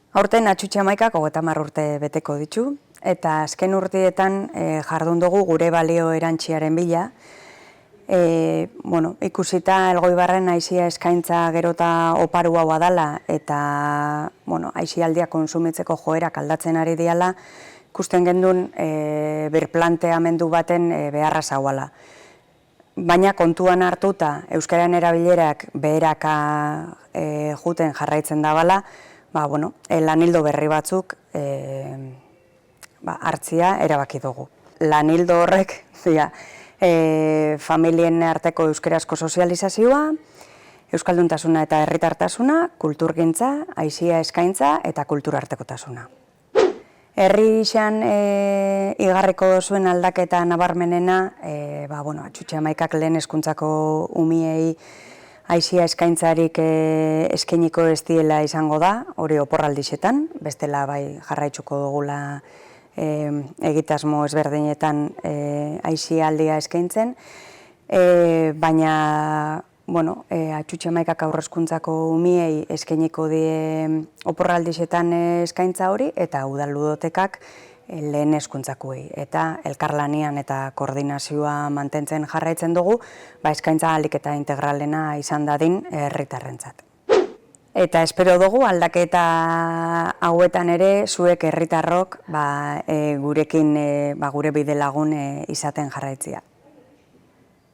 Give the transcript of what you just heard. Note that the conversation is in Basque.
Aurten Atxutxe Amaikak 30 urte beteko ditu, eta azken urteetan jardun dugu gure balio erantziaren bila. Ikusita Elgoibarren aizia eskaintza gerota oparu hau adala eta aizialdia konsumitzeko joerak aldatzen ari diala, ikusten gendun birplanteamendu baten beharra zauala. Baina kontuan hartuta euskararen erabilerak beheraka juten jarraitzen dabala, lanildo berri batzuk hartzia erabaki dugu. Lanildo horrek familien arteko euskarazko sozializazioa, euskalduntasuna eta herritartasuna, kulturgintza, aizia eskaintza eta kulturartekotasuna. Herri izan igarriko zuen aldaketa nabarmenena, Atxutxe Amaikak lehen hezkuntzako umiei aizia eskaintzarik eskainiko ez diela izango da, hori oporraldixetan, bestela jarraitzuko dugula egitasmo ezberdinetan aizialdia eskaintzen, baina Atxutxe Amaikak aurrezkuntzako umiei eskainiko die oporraldixetan eskaintza hori eta udal ludotekak lehen hezkuntzakoei. Eta elkarlanean eta koordinazioa mantentzen jarraitzen dugu, eskaintza ahalik eta integralena izan dadin herritarrentzat. Eta espero dugu aldaketa hauetan ere zuek herritarrok gurekin gure bide lagun izaten jarraitzea.